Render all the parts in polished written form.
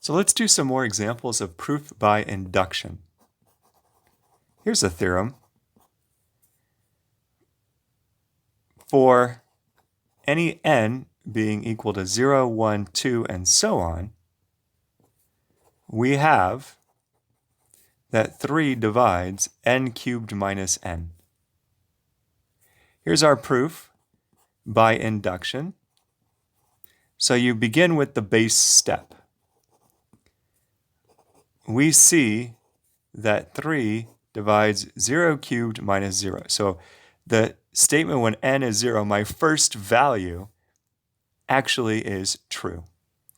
So let's do some more examples of proof by induction. Here's a theorem. For any n being equal to 0, 1, 2, and so on, we have that 3 divides n cubed minus n. Here's our proof by induction. So you begin with the base step. We see that 3 divides 0 cubed minus 0. So the statement when n is 0, my first value actually is true.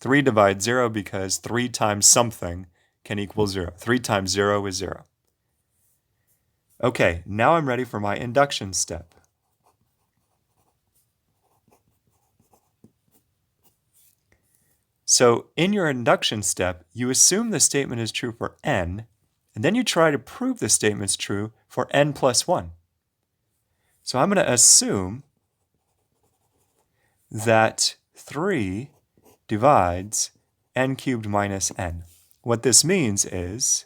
3 divides 0 because 3 times something can equal 0. 3 times 0 is 0. Okay, now I'm ready for my induction step. So in your induction step, you assume the statement is true for n, and then you try to prove the statement's true for n plus 1. So I'm going to assume that 3 divides n cubed minus n. What this means is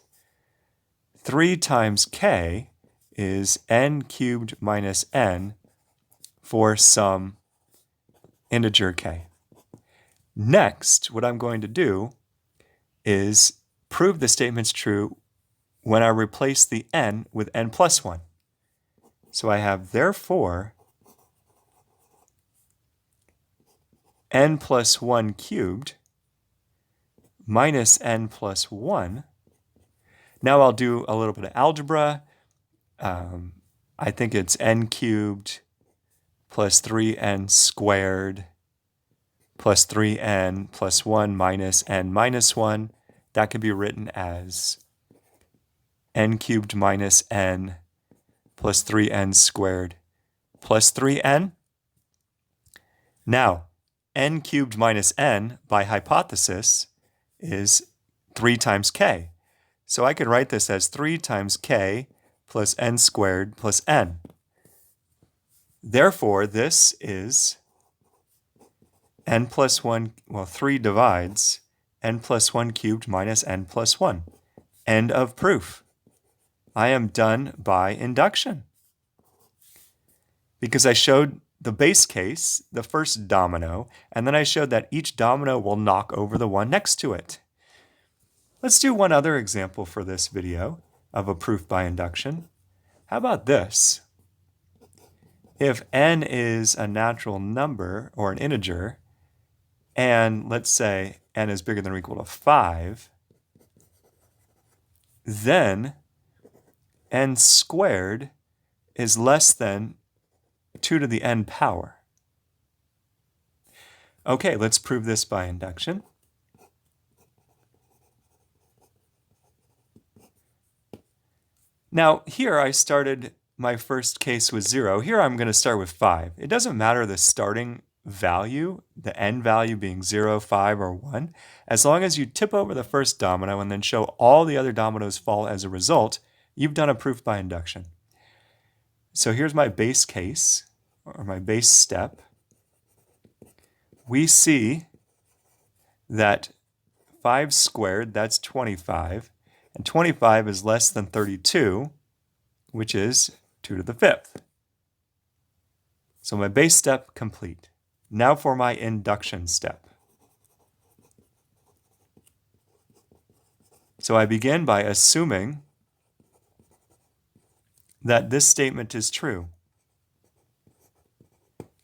3 times k is n cubed minus n for some integer k. Next, what I'm going to do is prove the statement's true when I replace the n with n plus 1. So I have, therefore, n plus 1 cubed minus n plus 1. Now I'll do a little bit of algebra. I think it's n cubed plus 3n squared plus 3n plus 1 minus n minus 1. That could be written as n cubed minus n plus 3n squared plus 3n. Now, n cubed minus n, by hypothesis, is 3 times k. So I could write this as 3 times k plus n squared plus n. Therefore, this is n plus 1, 3 divides n plus 1 cubed minus n plus 1. End of proof. I am done by induction. Because I showed the base case, the first domino, and then I showed that each domino will knock over the one next to it. Let's do one other example for this video of a proof by induction. How about this? If n is a natural number or an integer, and let's say n is bigger than or equal to 5, then n squared is less than 2 to the n power. Okay, let's prove this by induction. Now, here I started my first case with 0. Here I'm going to start with 5. It doesn't matter the starting value, the n value being 0, 5, or 1. As long as you tip over the first domino and then show all the other dominoes fall as a result, you've done a proof by induction. So here's my base case, or my base step. We see that 5 squared, that's 25, and 25 is less than 32, which is 2 to the 5th. So my base step complete. Now for my induction step. So I begin by assuming that this statement is true.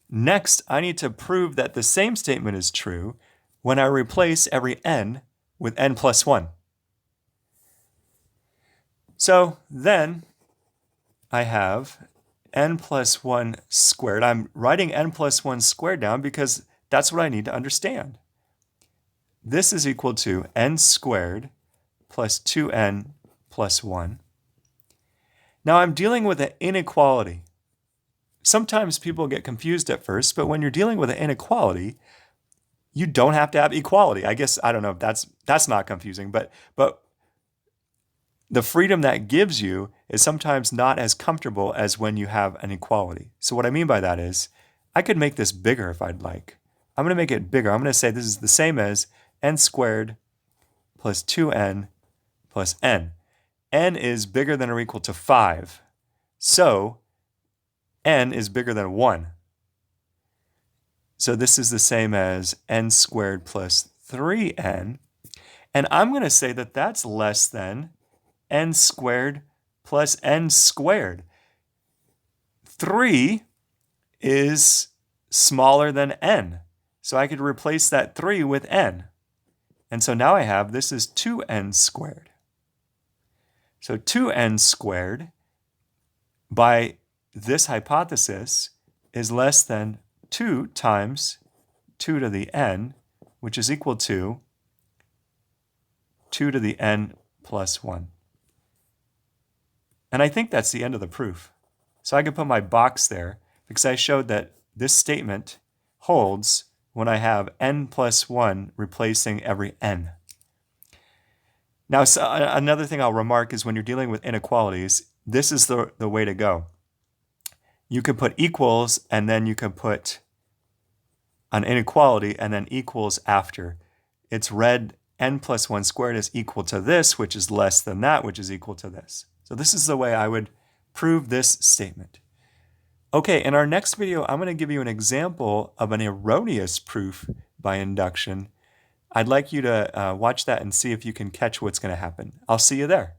Next, I need to prove that the same statement is true when I replace every n with n plus 1. So then I have n plus 1 squared. I'm writing n plus 1 squared down because that's what I need to understand. This is equal to n squared plus 2n plus 1. Now I'm dealing with an inequality. Sometimes people get confused at first, but when you're dealing with an inequality, you don't have to have equality. I guess, I don't know if that's not confusing, but the freedom that gives you is sometimes not as comfortable as when you have an equality. So what I mean by that is, I could make this bigger if I'd like. I'm going to make it bigger. I'm going to say this is the same as n squared plus 2n plus n. N is bigger than or equal to 5. So n is bigger than 1. So this is the same as n squared plus 3n. And I'm going to say that that's less than n squared plus n squared. 3 is smaller than n. So I could replace that 3 with n. And so now I have, this is 2n squared. So 2n squared, by this hypothesis, is less than 2 times 2 to the n, which is equal to 2 to the n plus 1. And I think that's the end of the proof. So I can put my box there because I showed that this statement holds when I have n plus 1 replacing every n. Now, another thing I'll remark is when you're dealing with inequalities, this is the way to go. You can put equals, and then you can put an inequality, and then equals after. It's read n plus 1 squared is equal to this, which is less than that, which is equal to this. So this is the way I would prove this statement. Okay, in our next video, I'm going to give you an example of an erroneous proof by induction. I'd like you to watch that and see if you can catch what's going to happen. I'll see you there.